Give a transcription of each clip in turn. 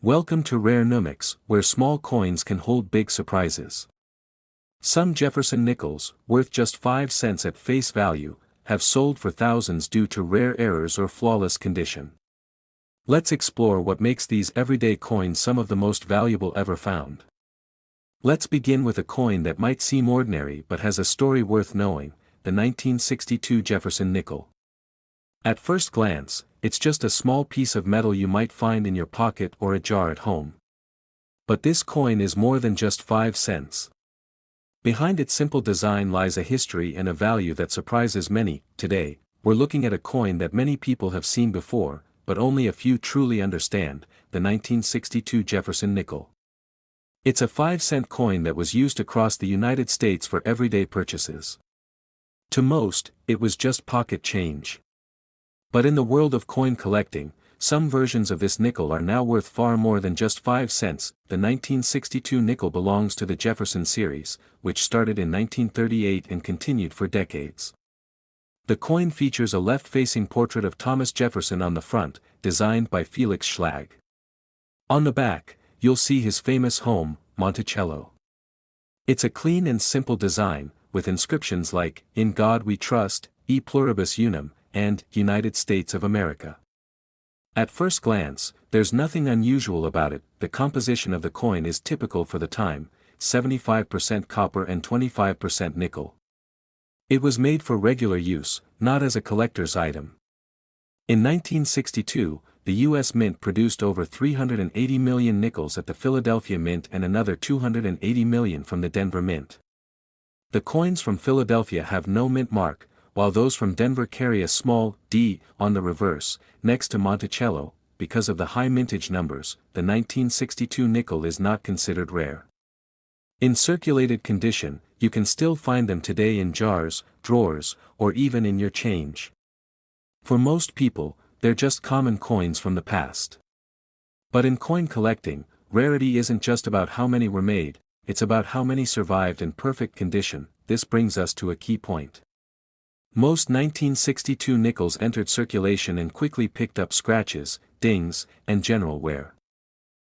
Welcome to Rare Numics, where small coins can hold big surprises. Some Jefferson nickels, worth just 5 cents at face value, have sold for thousands due to rare errors or flawless condition. Let's explore what makes these everyday coins some of the most valuable ever found. Let's begin with a coin that might seem ordinary but has a story worth knowing, the 1962 Jefferson nickel. At first glance, it's just a small piece of metal you might find in your pocket or a jar at home. But this coin is more than just 5 cents. Behind its simple design lies a history and a value that surprises many. Today, we're looking at a coin that many people have seen before, but only a few truly understand, the 1962 Jefferson nickel. It's a 5-cent coin that was used across the United States for everyday purchases. To most, it was just pocket change. But in the world of coin collecting, some versions of this nickel are now worth far more than just 5 cents. The 1962 nickel belongs to the Jefferson series, which started in 1938 and continued for decades. The coin features a left-facing portrait of Thomas Jefferson on the front, designed by Felix Schlag. On the back, you'll see his famous home, Monticello. It's a clean and simple design, with inscriptions like, "In God We Trust," "E Pluribus Unum," and "United States of America." At first glance, there's nothing unusual about it. The composition of the coin is typical for the time, 75% copper and 25% nickel. It was made for regular use, not as a collector's item. In 1962, the U.S. Mint produced over 380 million nickels at the Philadelphia Mint and another 280 million from the Denver Mint. The coins from Philadelphia have no mint mark, while those from Denver carry a small D on the reverse, next to Monticello. Because of the high mintage numbers, the 1962 nickel is not considered rare. In circulated condition, you can still find them today in jars, drawers, or even in your change. For most people, they're just common coins from the past. But in coin collecting, rarity isn't just about how many were made, it's about how many survived in perfect condition. This brings us to a key point. Most 1962 nickels entered circulation and quickly picked up scratches, dings, and general wear.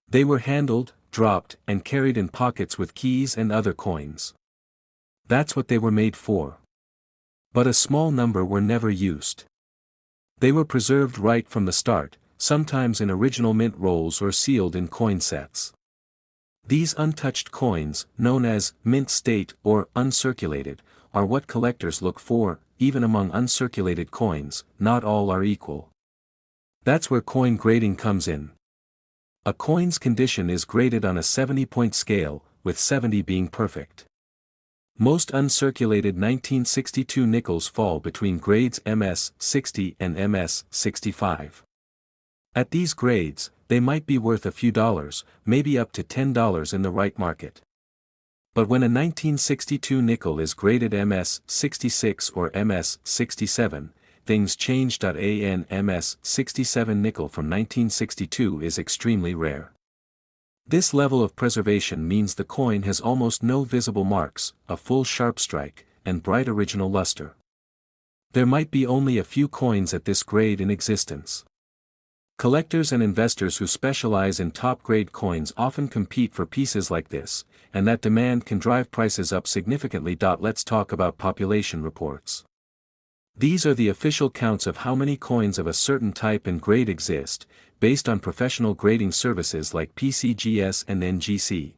They were handled, dropped, and carried in pockets with keys and other coins. That's what they were made for. But a small number were never used. They were preserved right from the start, sometimes in original mint rolls or sealed in coin sets. These untouched coins, known as mint state or uncirculated, are what collectors look for. Even among uncirculated coins, not all are equal. That's where coin grading comes in. A coin's condition is graded on a 70-point scale, with 70 being perfect. Most uncirculated 1962 nickels fall between grades MS 60 and MS 65. At these grades, they might be worth a few dollars, maybe up to $10 in the right market. But when a 1962 nickel is graded MS 66 or MS 67, things change. An MS 67 nickel from 1962 is extremely rare. This level of preservation means the coin has almost no visible marks, a full sharp strike, and bright original luster. There might be only a few coins at this grade in existence. Collectors and investors who specialize in top-grade coins often compete for pieces like this, and that demand can drive prices up significantly. Let's talk about population reports. These are the official counts of how many coins of a certain type and grade exist, based on professional grading services like PCGS and NGC.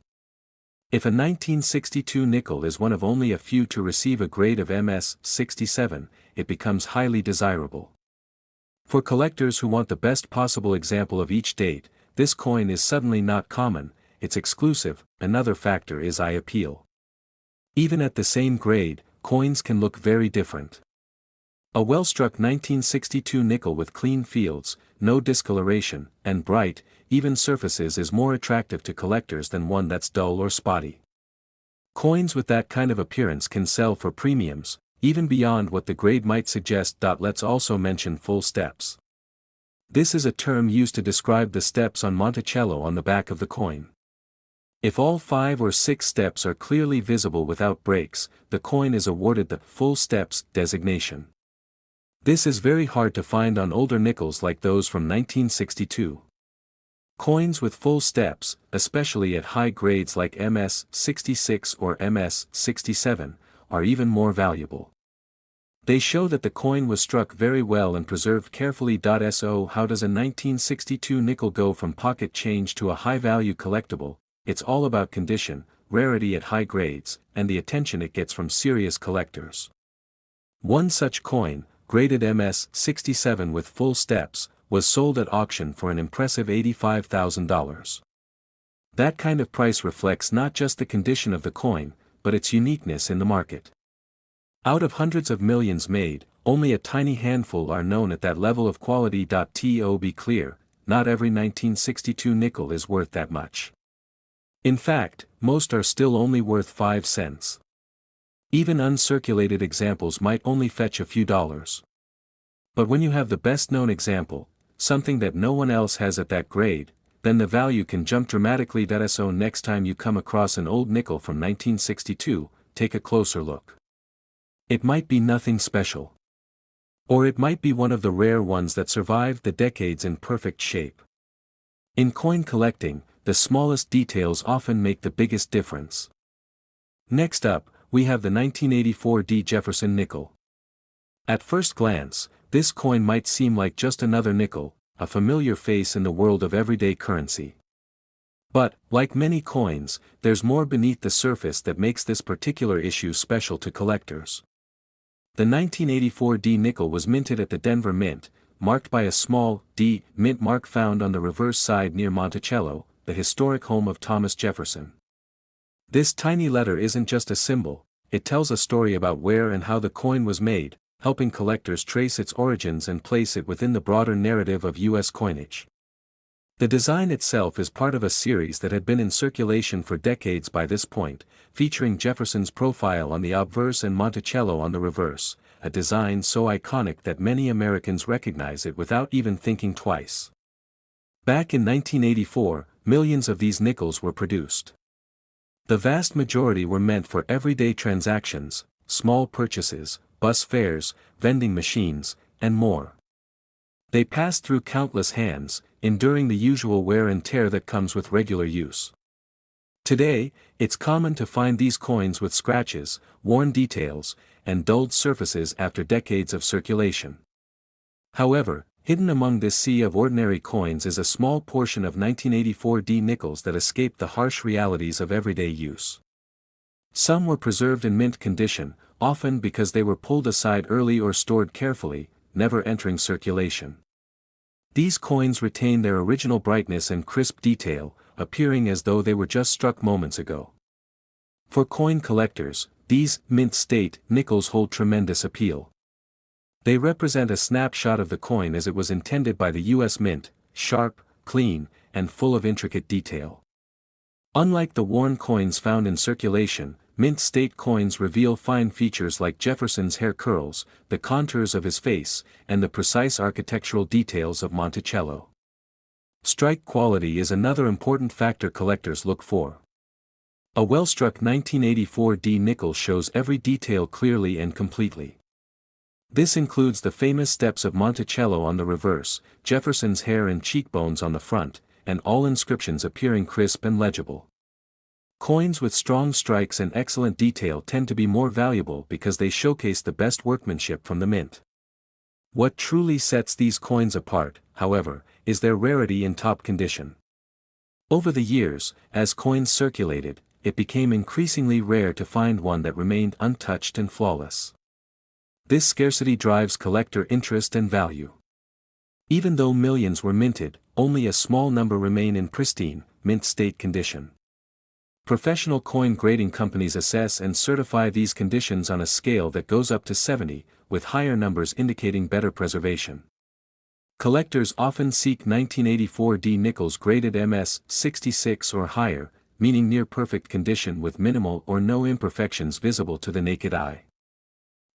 If a 1962 nickel is one of only a few to receive a grade of MS 67, it becomes highly desirable. For collectors who want the best possible example of each date, this coin is suddenly not common, it's exclusive. Another factor is eye appeal. Even at the same grade, coins can look very different. A well-struck 1962 nickel with clean fields, no discoloration, and bright, even surfaces is more attractive to collectors than one that's dull or spotty. Coins with that kind of appearance can sell for premiums, even beyond what the grade might suggest. Let's also mention full steps. This is a term used to describe the steps on Monticello on the back of the coin. If all 5 or 6 steps are clearly visible without breaks, the coin is awarded the full steps designation. This is very hard to find on older nickels like those from 1962. Coins with full steps, especially at high grades like MS-66 or MS-67, are even more valuable. They show that the coin was struck very well and preserved carefully. So how does a 1962 nickel go from pocket change to a high-value collectible? It's all about condition, rarity at high grades, and the attention it gets from serious collectors. One such coin, graded MS-67 with full steps, was sold at auction for an impressive $85,000. That kind of price reflects not just the condition of the coin, but its uniqueness in the market. Out of hundreds of millions made, only a tiny handful are known at that level of quality. To be clear, not every 1962 nickel is worth that much. In fact, most are still only worth 5 cents. Even uncirculated examples might only fetch a few dollars. But when you have the best-known example, something that no one else has at that grade, then the value can jump dramatically. So next time you come across an old nickel from 1962, take a closer look. It might be nothing special. Or it might be one of the rare ones that survived the decades in perfect shape. In coin collecting, the smallest details often make the biggest difference. Next up, we have the 1984 D. Jefferson nickel. At first glance, this coin might seem like just another nickel, a familiar face in the world of everyday currency. But, like many coins, there's more beneath the surface that makes this particular issue special to collectors. The 1984 D nickel was minted at the Denver Mint, marked by a small D mint mark found on the reverse side near Monticello, the historic home of Thomas Jefferson. This tiny letter isn't just a symbol, it tells a story about where and how the coin was made, helping collectors trace its origins and place it within the broader narrative of U.S. coinage. The design itself is part of a series that had been in circulation for decades by this point, featuring Jefferson's profile on the obverse and Monticello on the reverse, a design so iconic that many Americans recognize it without even thinking twice. Back in 1984, millions of these nickels were produced. The vast majority were meant for everyday transactions, small purchases, bus fares, vending machines, and more. They passed through countless hands, enduring the usual wear and tear that comes with regular use. Today, it's common to find these coins with scratches, worn details, and dulled surfaces after decades of circulation. However, hidden among this sea of ordinary coins is a small portion of 1984 D nickels that escaped the harsh realities of everyday use. Some were preserved in mint condition, often because they were pulled aside early or stored carefully, never entering circulation. These coins retain their original brightness and crisp detail, appearing as though they were just struck moments ago. For coin collectors, these mint state nickels hold tremendous appeal. They represent a snapshot of the coin as it was intended by the U.S. Mint, sharp, clean, and full of intricate detail. Unlike the worn coins found in circulation, mint state coins reveal fine features like Jefferson's hair curls, the contours of his face, and the precise architectural details of Monticello. Strike quality is another important factor collectors look for. A well-struck 1984 D nickel shows every detail clearly and completely. This includes the famous steps of Monticello on the reverse, Jefferson's hair and cheekbones on the front, and all inscriptions appearing crisp and legible. Coins with strong strikes and excellent detail tend to be more valuable because they showcase the best workmanship from the mint. What truly sets these coins apart, however, is their rarity in top condition. Over the years, as coins circulated, it became increasingly rare to find one that remained untouched and flawless. This scarcity drives collector interest and value. Even though millions were minted, only a small number remain in pristine, mint state condition. Professional coin grading companies assess and certify these conditions on a scale that goes up to 70, with higher numbers indicating better preservation. Collectors often seek 1984 D nickels graded MS-66 or higher, meaning near perfect condition with minimal or no imperfections visible to the naked eye.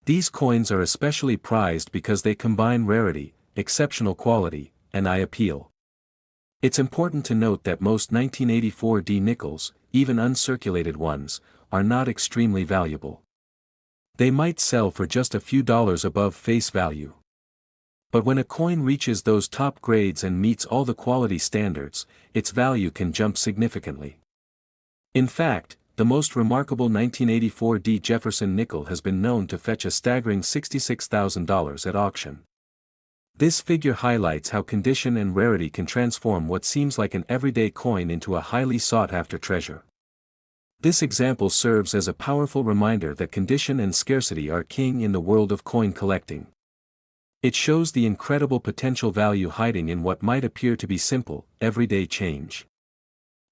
These coins are especially prized because they combine rarity, exceptional quality, and eye appeal. It's important to note that most 1984 D nickels, even uncirculated ones, are not extremely valuable. They might sell for just a few dollars above face value. But when a coin reaches those top grades and meets all the quality standards, its value can jump significantly. In fact, the most remarkable 1984 D. Jefferson nickel has been known to fetch a staggering $66,000 at auction. This figure highlights how condition and rarity can transform what seems like an everyday coin into a highly sought-after treasure. This example serves as a powerful reminder that condition and scarcity are king in the world of coin collecting. It shows the incredible potential value hiding in what might appear to be simple, everyday change.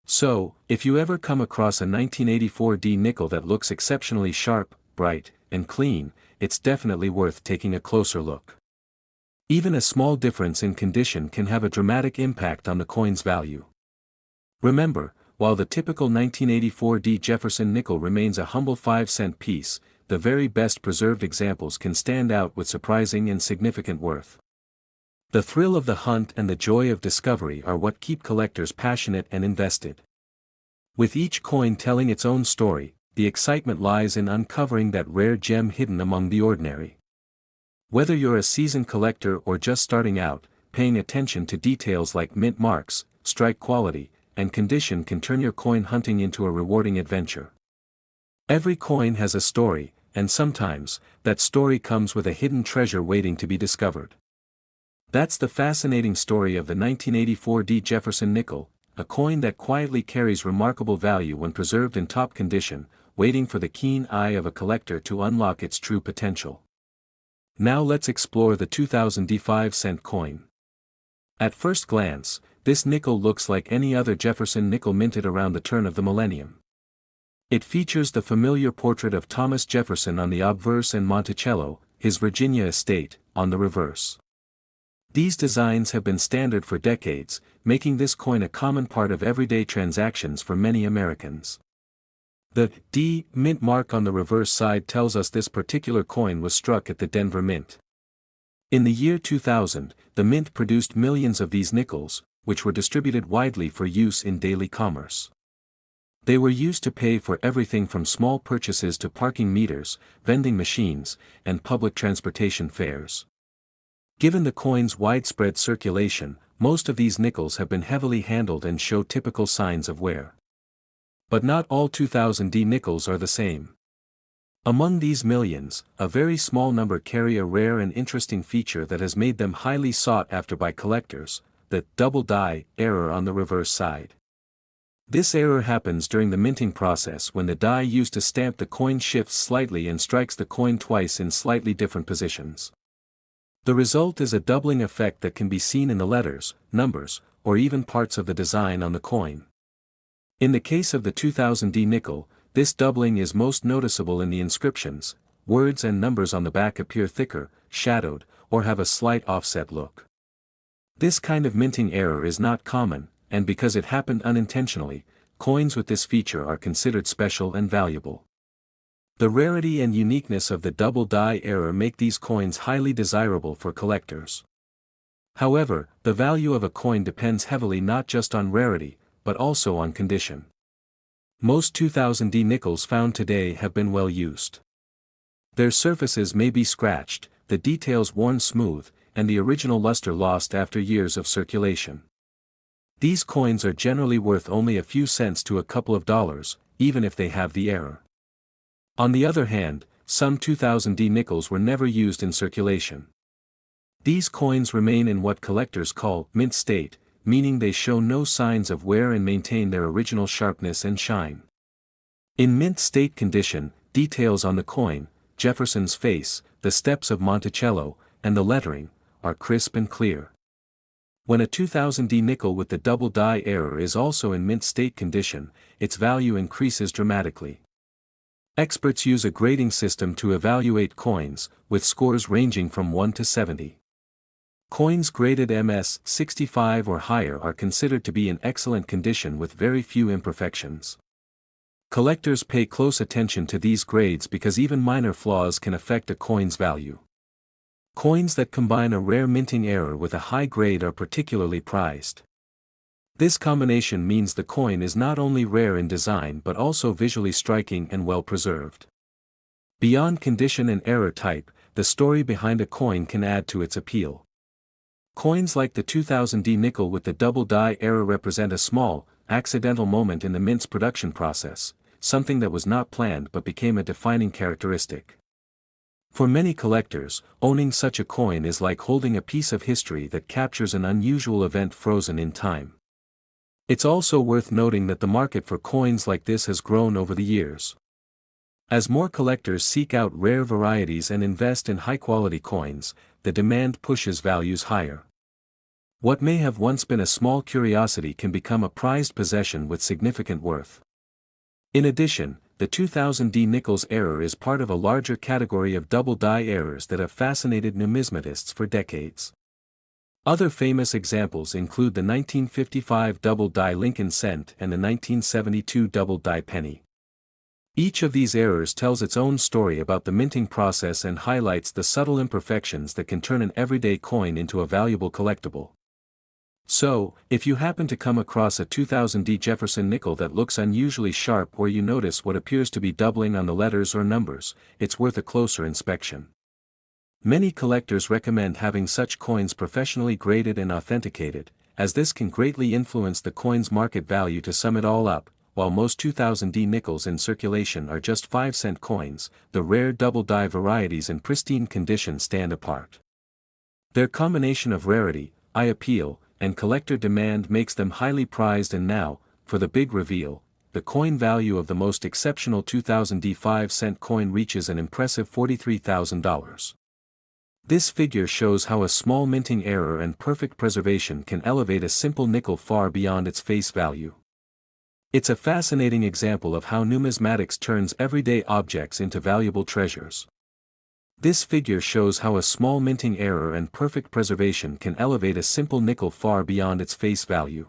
So, if you ever come across a 1984 D nickel that looks exceptionally sharp, bright, and clean, it's definitely worth taking a closer look. Even a small difference in condition can have a dramatic impact on the coin's value. Remember, while the typical 1984 D Jefferson nickel remains a humble 5-cent piece, the very best preserved examples can stand out with surprising and significant worth. The thrill of the hunt and the joy of discovery are what keep collectors passionate and invested. With each coin telling its own story, the excitement lies in uncovering that rare gem hidden among the ordinary. Whether you're a seasoned collector or just starting out, paying attention to details like mint marks, strike quality, and condition can turn your coin hunting into a rewarding adventure. Every coin has a story, and sometimes, that story comes with a hidden treasure waiting to be discovered. That's the fascinating story of the 1984 D. Jefferson nickel, a coin that quietly carries remarkable value when preserved in top condition, waiting for the keen eye of a collector to unlock its true potential. Now let's explore the 2000 D 5-cent coin. At first glance, this nickel looks like any other Jefferson nickel minted around the turn of the millennium. It features the familiar portrait of Thomas Jefferson on the obverse and Monticello, his Virginia estate, on the reverse. These designs have been standard for decades, making this coin a common part of everyday transactions for many Americans. The D mint mark on the reverse side tells us this particular coin was struck at the Denver Mint. In the year 2000, the mint produced millions of these nickels, which were distributed widely for use in daily commerce. They were used to pay for everything from small purchases to parking meters, vending machines, and public transportation fares. Given the coin's widespread circulation, most of these nickels have been heavily handled and show typical signs of wear. But not all 2000 D nickels are the same. Among these millions, a very small number carry a rare and interesting feature that has made them highly sought after by collectors: the double die error on the reverse side. This error happens during the minting process when the die used to stamp the coin shifts slightly and strikes the coin twice in slightly different positions. The result is a doubling effect that can be seen in the letters, numbers, or even parts of the design on the coin. In the case of the 2000 D nickel, this doubling is most noticeable in the inscriptions. Words and numbers on the back appear thicker, shadowed, or have a slight offset look. This kind of minting error is not common, and because it happened unintentionally, coins with this feature are considered special and valuable. The rarity and uniqueness of the double die error make these coins highly desirable for collectors. However, the value of a coin depends heavily not just on rarity, but also on condition. Most 2000 D nickels found today have been well used. Their surfaces may be scratched, the details worn smooth, and the original luster lost after years of circulation. These coins are generally worth only a few cents to a couple of dollars, even if they have the error. On the other hand, some 2000 D nickels were never used in circulation. These coins remain in what collectors call mint state, meaning they show no signs of wear and maintain their original sharpness and shine. In mint state condition, details on the coin, Jefferson's face, the steps of Monticello, and the lettering, are crisp and clear. When a 2000 D nickel with the double die error is also in mint state condition, its value increases dramatically. Experts use a grading system to evaluate coins, with scores ranging from 1 to 70. Coins graded MS 65 or higher are considered to be in excellent condition with very few imperfections. Collectors pay close attention to these grades because even minor flaws can affect a coin's value. Coins that combine a rare minting error with a high grade are particularly prized. This combination means the coin is not only rare in design but also visually striking and well preserved. Beyond condition and error type, the story behind a coin can add to its appeal. Coins like the 2000D nickel with the double die error represent a small, accidental moment in the mint's production process, something that was not planned but became a defining characteristic. For many collectors, owning such a coin is like holding a piece of history that captures an unusual event frozen in time. It's also worth noting that the market for coins like this has grown over the years. As more collectors seek out rare varieties and invest in high-quality coins, the demand pushes values higher. What may have once been a small curiosity can become a prized possession with significant worth. In addition, the 2000D nickel's error is part of a larger category of double die errors that have fascinated numismatists for decades. Other famous examples include the 1955 double die Lincoln cent and the 1972 double die penny. Each of these errors tells its own story about the minting process and highlights the subtle imperfections that can turn an everyday coin into a valuable collectible. So, if you happen to come across a 2000D Jefferson nickel that looks unusually sharp or you notice what appears to be doubling on the letters or numbers, it's worth a closer inspection. Many collectors recommend having such coins professionally graded and authenticated, as this can greatly influence the coin's market value. To sum it all up, while most 2000D nickels in circulation are just 5-cent coins, the rare double die varieties in pristine condition stand apart. Their combination of rarity, eye appeal, and collector demand makes them highly prized. And now, for the big reveal, the coin value of the most exceptional 2000D 5-cent coin reaches an impressive $43,000. This figure shows how a small minting error and perfect preservation can elevate a simple nickel far beyond its face value. It's a fascinating example of how numismatics turns everyday objects into valuable treasures. This figure shows how a small minting error and perfect preservation can elevate a simple nickel far beyond its face value.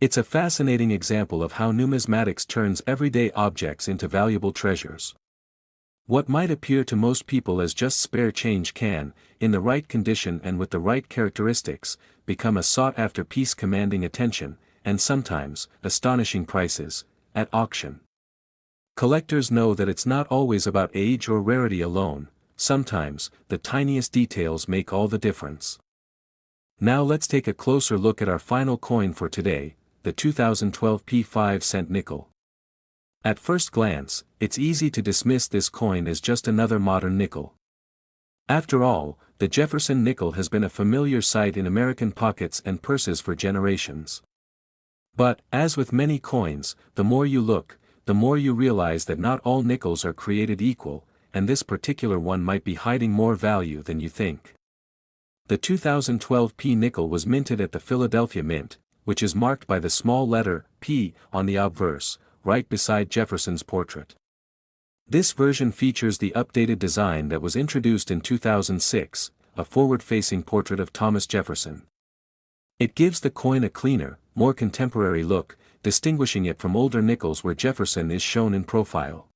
It's a fascinating example of how numismatics turns everyday objects into valuable treasures. What might appear to most people as just spare change can, in the right condition and with the right characteristics, become a sought-after piece commanding attention, and sometimes, astonishing prices, at auction. Collectors know that it's not always about age or rarity alone. Sometimes, the tiniest details make all the difference. Now let's take a closer look at our final coin for today, the 2012 5-cent nickel. At first glance, it's easy to dismiss this coin as just another modern nickel. After all, the Jefferson nickel has been a familiar sight in American pockets and purses for generations. But, as with many coins, the more you look, the more you realize that not all nickels are created equal, and this particular one might be hiding more value than you think. The 2012 P nickel was minted at the Philadelphia Mint, which is marked by the small letter P on the obverse, right beside Jefferson's portrait. This version features the updated design that was introduced in 2006, a forward-facing portrait of Thomas Jefferson. It gives the coin a cleaner, more contemporary look, distinguishing it from older nickels where Jefferson is shown in profile.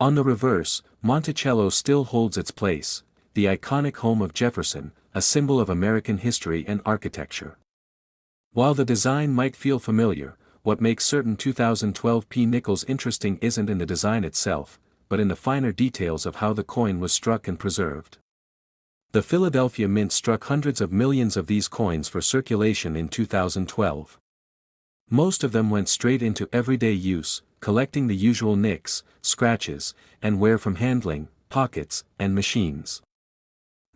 On the reverse, Monticello still holds its place, the iconic home of Jefferson, a symbol of American history and architecture. While the design might feel familiar, what makes certain 2012 P nickels interesting isn't in the design itself, but in the finer details of how the coin was struck and preserved. The Philadelphia Mint struck hundreds of millions of these coins for circulation in 2012. Most of them went straight into everyday use, collecting the usual nicks, scratches, and wear from handling, pockets, and machines.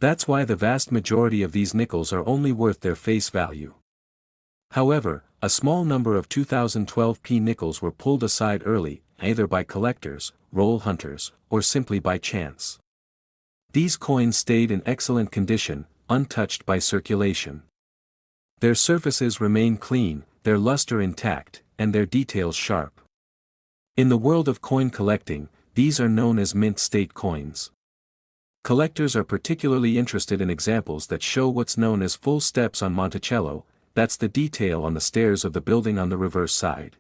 That's why the vast majority of these nickels are only worth their face value. However, a small number of 2012 P nickels were pulled aside early, either by collectors, roll hunters, or simply by chance. These coins stayed in excellent condition, untouched by circulation. Their surfaces remain clean, their luster intact, and their details sharp. In the world of coin collecting, these are known as mint state coins. Collectors are particularly interested in examples that show what's known as full steps on Monticello, that's the detail on the stairs of the building on the reverse side.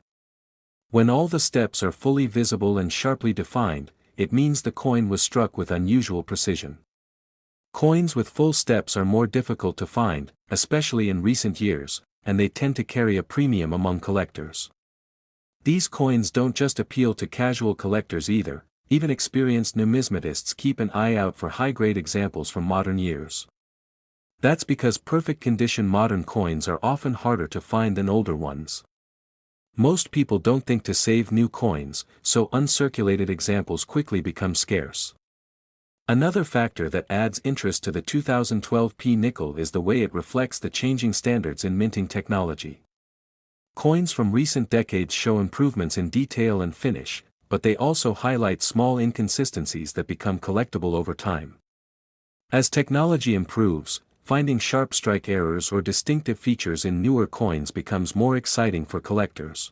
When all the steps are fully visible and sharply defined, it means the coin was struck with unusual precision. Coins with full steps are more difficult to find, especially in recent years, and they tend to carry a premium among collectors. These coins don't just appeal to casual collectors either, even experienced numismatists keep an eye out for high-grade examples from modern years. That's because perfect condition modern coins are often harder to find than older ones. Most people don't think to save new coins, so uncirculated examples quickly become scarce. Another factor that adds interest to the 2012 P nickel is the way it reflects the changing standards in minting technology. Coins from recent decades show improvements in detail and finish, but they also highlight small inconsistencies that become collectible over time. As technology improves, finding sharp strike errors or distinctive features in newer coins becomes more exciting for collectors.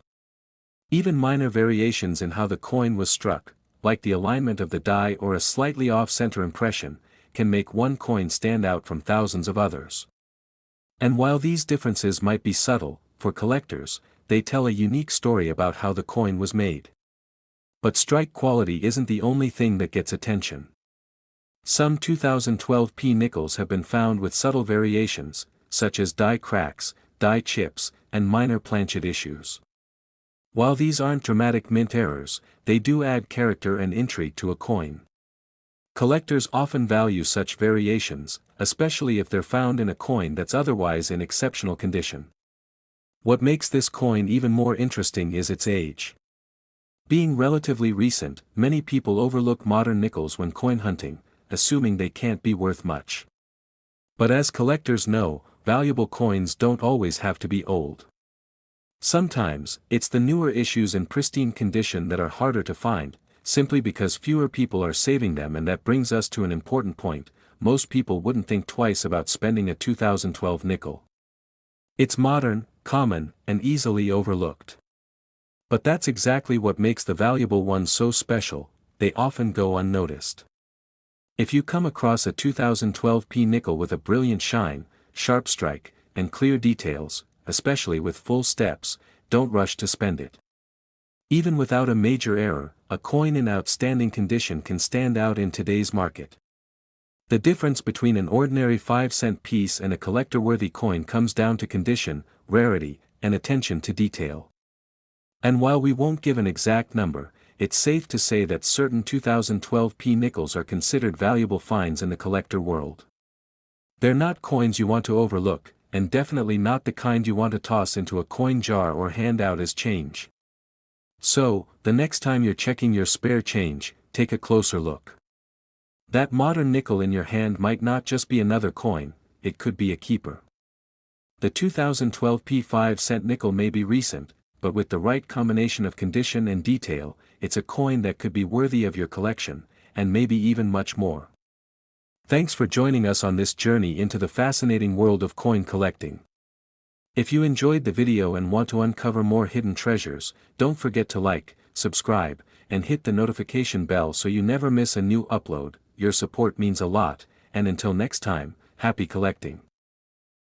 Even minor variations in how the coin was struck, like the alignment of the die or a slightly off-center impression, can make one coin stand out from thousands of others. And while these differences might be subtle, for collectors, they tell a unique story about how the coin was made. But strike quality isn't the only thing that gets attention. Some 2012 P nickels have been found with subtle variations, such as die cracks, die chips, and minor planchet issues. While these aren't dramatic mint errors, they do add character and intrigue to a coin. Collectors often value such variations, especially if they're found in a coin that's otherwise in exceptional condition. What makes this coin even more interesting is its age. Being relatively recent, many people overlook modern nickels when coin hunting, assuming they can't be worth much. But as collectors know, valuable coins don't always have to be old. Sometimes, it's the newer issues in pristine condition that are harder to find, simply because fewer people are saving them, and that brings us to an important point: most people wouldn't think twice about spending a 2012 nickel. It's modern, common, and easily overlooked. But that's exactly what makes the valuable ones so special, they often go unnoticed. If you come across a 2012 P nickel with a brilliant shine, sharp strike, and clear details, especially with full steps, don't rush to spend it. Even without a major error, a coin in outstanding condition can stand out in today's market. The difference between an ordinary 5-cent piece and a collector-worthy coin comes down to condition, rarity, and attention to detail. And while we won't give an exact number, it's safe to say that certain 2012 P nickels are considered valuable finds in the collector world. They're not coins you want to overlook, and definitely not the kind you want to toss into a coin jar or hand out as change. So, the next time you're checking your spare change, take a closer look. That modern nickel in your hand might not just be another coin, it could be a keeper. The 2012 P 5-cent nickel may be recent, but with the right combination of condition and detail, it's a coin that could be worthy of your collection, and maybe even much more. Thanks for joining us on this journey into the fascinating world of coin collecting. If you enjoyed the video and want to uncover more hidden treasures, don't forget to like, subscribe, and hit the notification bell so you never miss a new upload. Your support means a lot, and until next time, happy collecting.